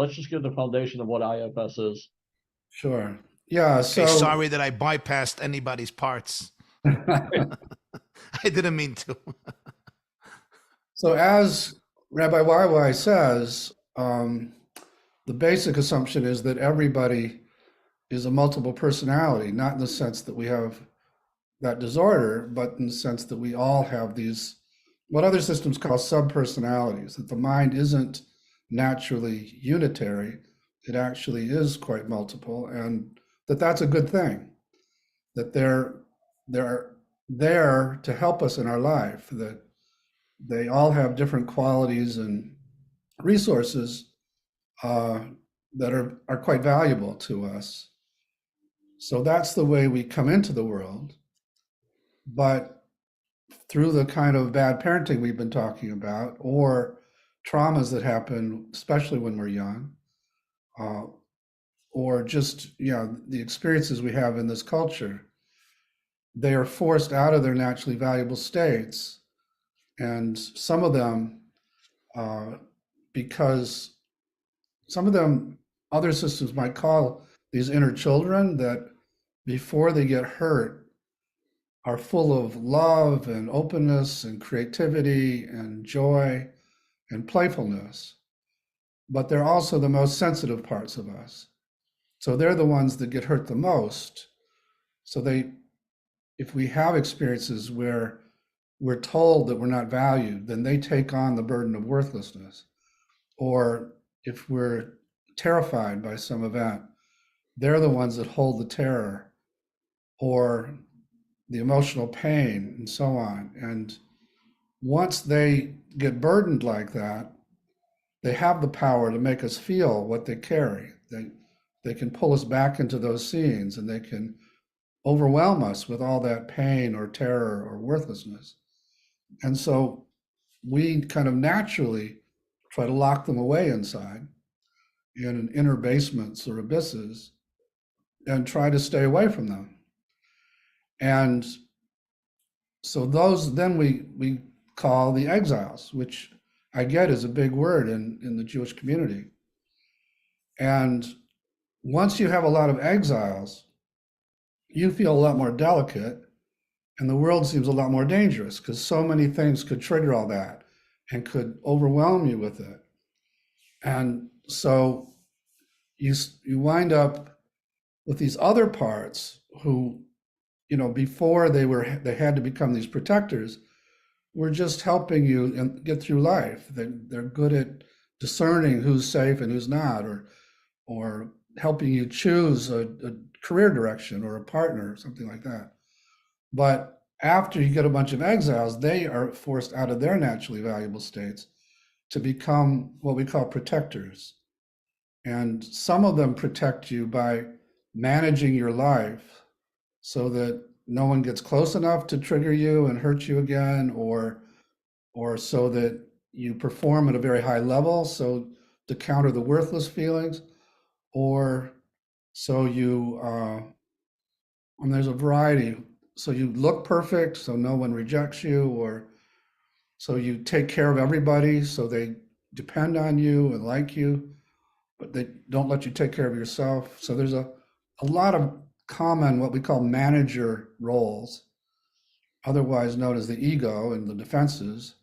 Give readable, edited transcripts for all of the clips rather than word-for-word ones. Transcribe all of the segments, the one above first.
let's just give the foundation of what IFS is. Sure. Yeah. Okay, So, sorry that I bypassed anybody's parts. I didn't mean to. so as Rabbi YY says, the basic assumption is that everybody is a multiple personality, not in the sense that we have that disorder, but in the sense that we all have these, what other systems call subpersonalities, that the mind isn't naturally unitary. It actually is quite multiple, and that's a good thing, that they're there to help us in our life, that they all have different qualities and resources uh, that are quite valuable to us. So that's the way we come into the world. But through the kind of bad parenting we've been talking about, or traumas that happen, especially when we're young, uh, or just the experiences we have in this culture, they are forced out of their naturally valuable states, and some of them, uh, because some of them, other systems might call these inner children that before they get hurt are full of love and openness and creativity and joy and playfulness, but they're also the most sensitive parts of us. So they're the ones that get hurt the most. So if we have experiences where we're told that we're not valued, then they take on the burden of worthlessness. Or if we're terrified by some event, they're the ones that hold the terror or the emotional pain and so on. And once they get burdened like that, they have the power to make us feel what they carry. They can pull us back into those scenes, and they can overwhelm us with all that pain or terror or worthlessness. And so we kind of naturally try to lock them away inside in inner basements or abysses and try to stay away from them. And so those then we call the exiles, which I get is a big word in the Jewish community. And once you have a lot of exiles, you feel a lot more delicate, and the world seems a lot more dangerous because so many things could trigger all that and could overwhelm you with it. And so you wind up with these other parts who, before they had to become these protectors, were just helping you and get through life. They're good at discerning who's safe and who's not, or helping you choose a career direction or a partner or something like that. But after you get a bunch of exiles, they are forced out of their naturally valuable states to become what we call protectors. And some of them protect you by managing your life so that no one gets close enough to trigger you and hurt you again, or so that you perform at a very high level, so to counter the worthless feelings, or so and there's a variety. So you look perfect, so no one rejects you, or so you take care of everybody, so they depend on you and like you, but they don't let you take care of yourself. So there's a lot of common, what we call manager roles, otherwise known as the ego and the defenses.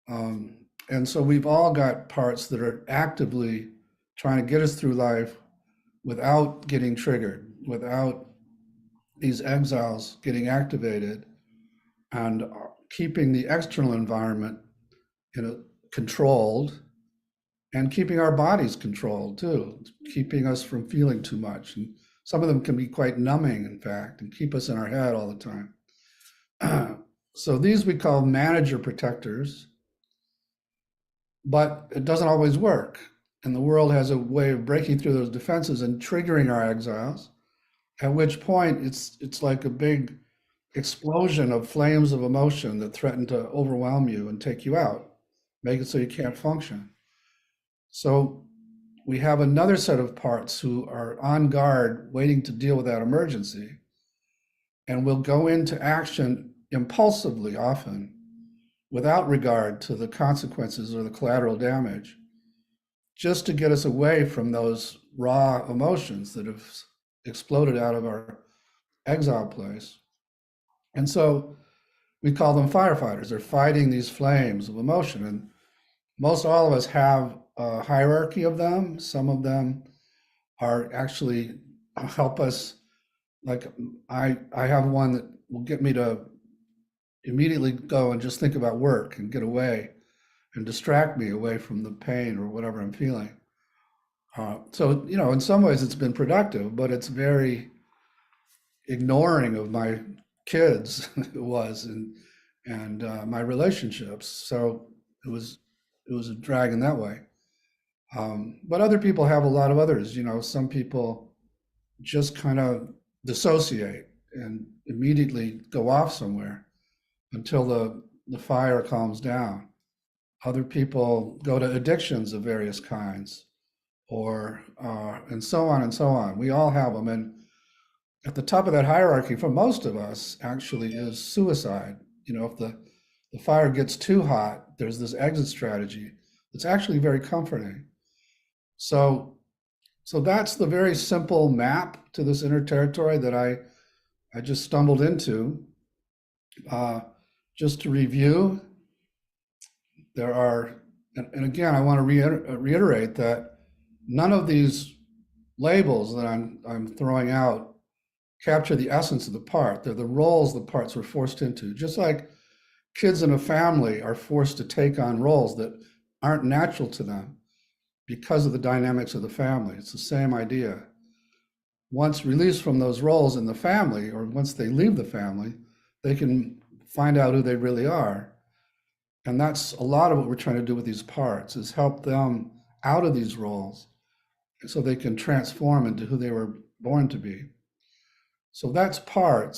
And so we've all got parts that are actively trying to get us through life without getting triggered, without these exiles getting activated, and keeping the external environment controlled, and keeping our bodies controlled too, keeping us from feeling too much. And some of them can be quite numbing, in fact, and keep us in our head all the time. So these we call manager protectors, but it doesn't always work. And the world has a way of breaking through those defenses and triggering our exiles, at which point it's like a big explosion of flames of emotion that threaten to overwhelm you and take you out, make it so you can't function. So we have another set of parts who are on guard, waiting to deal with that emergency, and will go into action impulsively, often without regard to the consequences or the collateral damage. just to get us away from those raw emotions that have exploded out of our exile place. And so we call them firefighters. They're fighting these flames of emotion. And most all of us have a hierarchy of them. Some of them are actually help us. Like I have one that will get me to immediately go and just think about work and get away and distract me away from the pain or whatever I'm feeling. So, you know, in some ways it's been productive, but it's very ignoring of my kids it was, and my relationships. So it was a drag in that way. But other people have a lot of others, you know, some people just kind of dissociate and immediately go off somewhere until the fire calms down. Other people go to addictions of various kinds, or and so on and so on. We all have them. And at the top of that hierarchy for most of us actually is suicide. You know, if the fire gets too hot, there's this exit strategy. It's actually very comforting. So that's the very simple map to this inner territory that I just stumbled into. Just to review, there are, and again, I want to reiterate that none of these labels that I'm throwing out capture the essence of the part. They're the roles the parts were forced into. Just like kids in a family are forced to take on roles that aren't natural to them because of the dynamics of the family. It's the same idea. Once released from those roles in the family, or once they leave the family, they can find out who they really are. And that's a lot of what we're trying to do with these parts, is help them out of these roles so they can transform into who they were born to be. So that's parts.